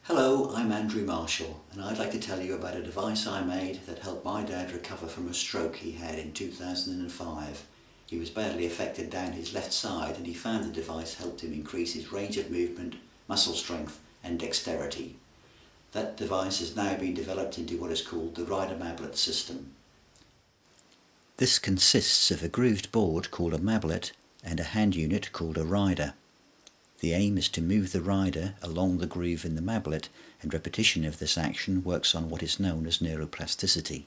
Hello, I'm Andrew Marshall and I'd like to tell you about a device I made that helped my dad recover from a stroke he had in 2005. He was badly affected down his left side and he found the device helped him increase his range of movement, muscle strength and dexterity. That device has now been developed into what is called the Ryda Board System. This consists of a grooved board called a mablet and a hand unit called a Ryder. The aim is to move the Ryder along the groove in the mablet, and repetition of this action works on what is known as neuroplasticity.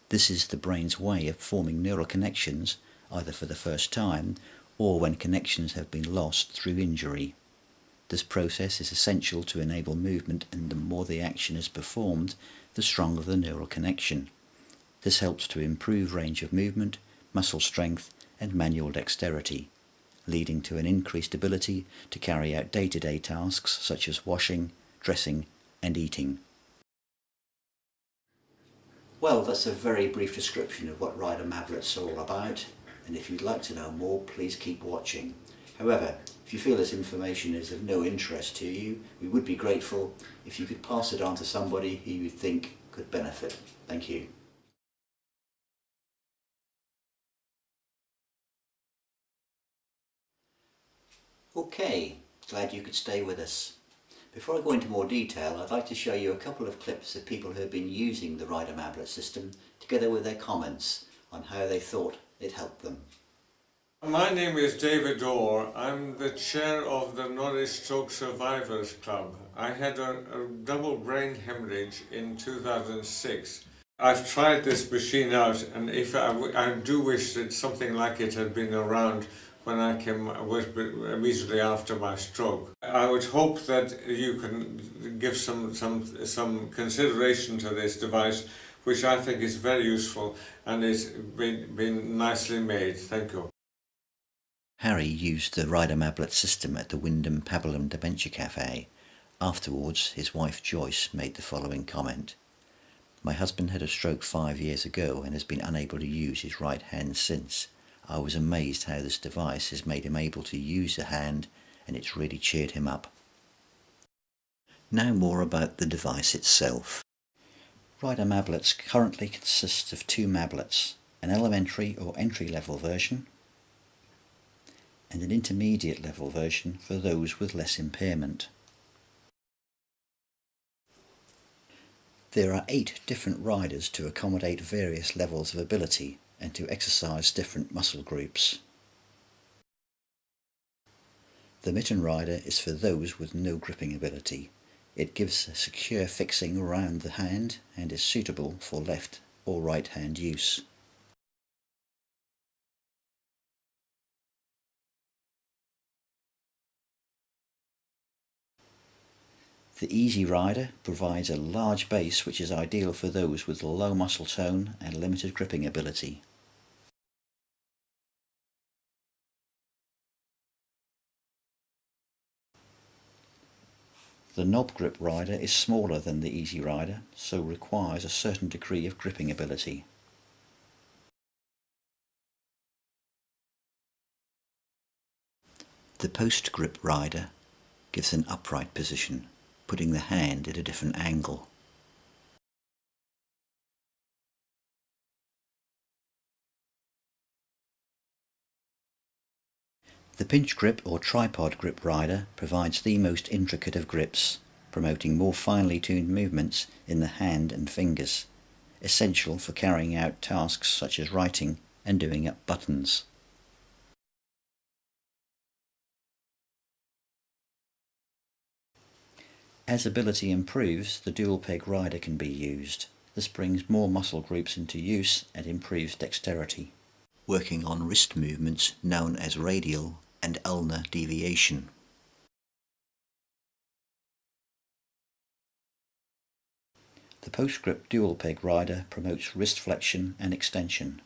This is the brain's way of forming neural connections, either for the first time or when connections have been lost through injury. This process is essential to enable movement, and the more the action is performed, the stronger the neural connection. This helps to improve range of movement, muscle strength and manual dexterity, leading to an increased ability to carry out day-to-day tasks such as washing, dressing and eating. Well, that's a very brief description of what Ryda Mablets are all about, and if you'd like to know more, please keep watching. However, if you feel this information is of no interest to you, we would be grateful if you could pass it on to somebody who you think could benefit. Thank you. Okay, glad you could stay with us. Before I go into more detail, I'd like to show you a couple of clips of people who have been using the Ryda Board System, together with their comments on how they thought it helped them. My name is David Orr. I'm the chair of the Norris Stroke Survivors Club. I had a double brain hemorrhage in 2006. I've tried this machine out, and I do wish that something like it had been around when I came immediately after my stroke. I would hope that you can give some consideration to this device, which I think is very useful and it's been nicely made. Thank you. Harry used the Ryda Board System at the Wyndham Pabellum Dementia Cafe. Afterwards, his wife Joyce made the following comment. My husband had a stroke 5 years ago and has been unable to use his right hand since. I was amazed how this device has made him able to use a hand, and it's really cheered him up. Now more about the device itself. Ryda Mablets currently consist of two mablets, an elementary or entry-level version and an intermediate level version for those with less impairment. There are 8 different riders to accommodate various levels of ability and to exercise different muscle groups. The mitten rider is for those with no gripping ability. It gives a secure fixing around the hand and is suitable for left or right hand use. The Easy Rider provides a large base which is ideal for those with low muscle tone and limited gripping ability. The knob grip rider is smaller than the Easy Rider, so requires a certain degree of gripping ability. The post grip rider gives an upright position, putting the hand at a different angle. The pinch grip or tripod grip rider provides the most intricate of grips, promoting more finely tuned movements in the hand and fingers, essential for carrying out tasks such as writing and doing up buttons. As ability improves, the dual peg rider can be used. This brings more muscle groups into use and improves dexterity, working on wrist movements known as radial and ulnar deviation. The post grip dual peg rider promotes wrist flexion and extension.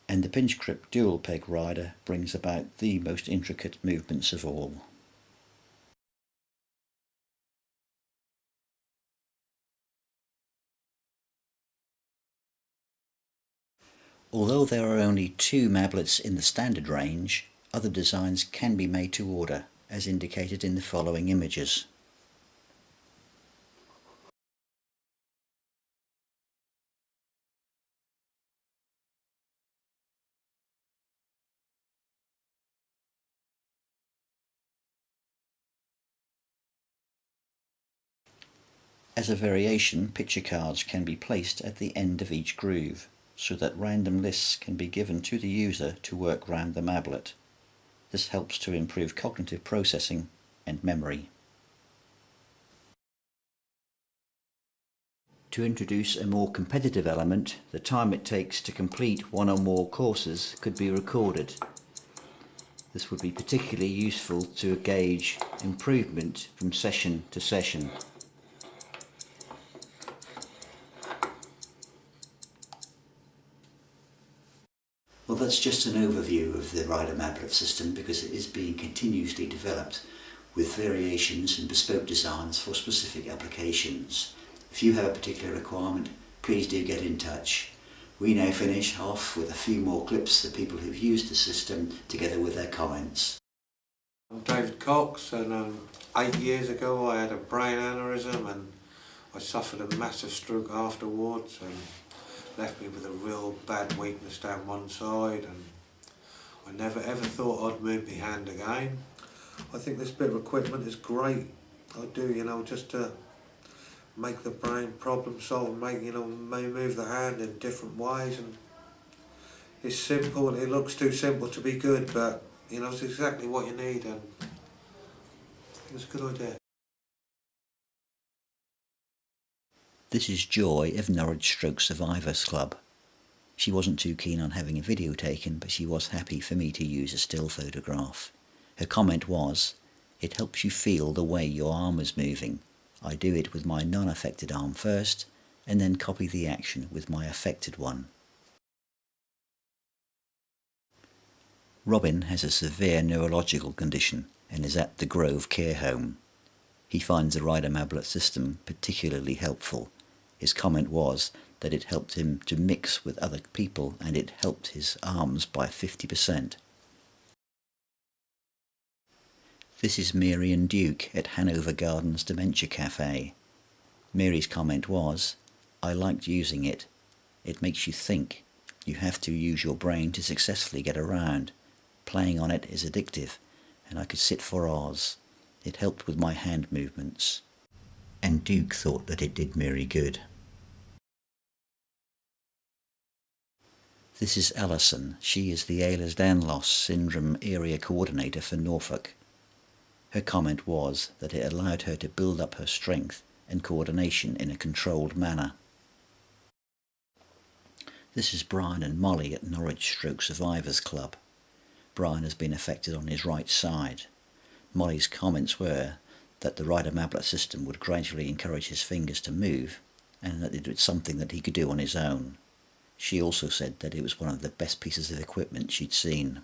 And the pinch grip dual peg rider brings about the most intricate movements of all. Although there are only 2 mablets in the standard range, other designs can be made to order, as indicated in the following images. As a variation, picture cards can be placed at the end of each groove, so that random lists can be given to the user to work round the mablet. This helps to improve cognitive processing and memory. To introduce a more competitive element, the time it takes to complete 1 or more courses could be recorded. This would be particularly useful to gauge improvement from session to session. Well, that's just an overview of the Ryda Mablet system, because it is being continuously developed with variations and bespoke designs for specific applications. If you have a particular requirement, please do get in touch. We now finish off with a few more clips of people who've used the system together with their comments. I'm David Cox, and 8 years ago I had a brain aneurysm and I suffered a massive stroke afterwards, and left me with a real bad weakness down one side, and I never ever thought I'd move my hand again. I think this bit of equipment is great. I do, just to make the brain problem solve, move the hand in different ways, and it's simple. It looks too simple to be good, but it's exactly what you need, and I think it's a good idea. This is Joy of Norwich Stroke Survivors Club. She wasn't too keen on having a video taken, but she was happy for me to use a still photograph. Her comment was, "It helps you feel the way your arm is moving. I do it with my non-affected arm first, and then copy the action with my affected one." Robin has a severe neurological condition and is at the Grove Care Home. He finds the Ryda Mablet system particularly helpful. His comment was that it helped him to mix with other people and it helped his arms by 50%. This is Mary and Duke at Hanover Gardens Dementia Cafe. Mary's comment was, "I liked using it. It makes you think. You have to use your brain to successfully get around. Playing on it is addictive, and I could sit for hours. It helped with my hand movements." And Duke thought that it did Mary good. This is Alison. She is the Ehlers-Danlos Syndrome Area Coordinator for Norfolk. Her comment was that it allowed her to build up her strength and coordination in a controlled manner. This is Brian and Molly at Norwich Stroke Survivors Club. Brian has been affected on his right side. Molly's comments were that the Ryda Mablet system would gradually encourage his fingers to move, and that it was something that he could do on his own. She also said that it was one of the best pieces of equipment she'd seen.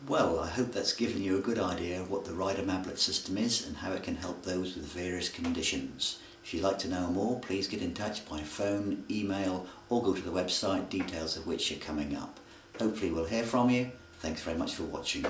Well, I hope that's given you a good idea of what the Ryda Mablet system is and how it can help those with various conditions. If you'd like to know more, please get in touch by phone, email, or go to the website, details of which are coming up. Hopefully we'll hear from you. Thanks very much for watching.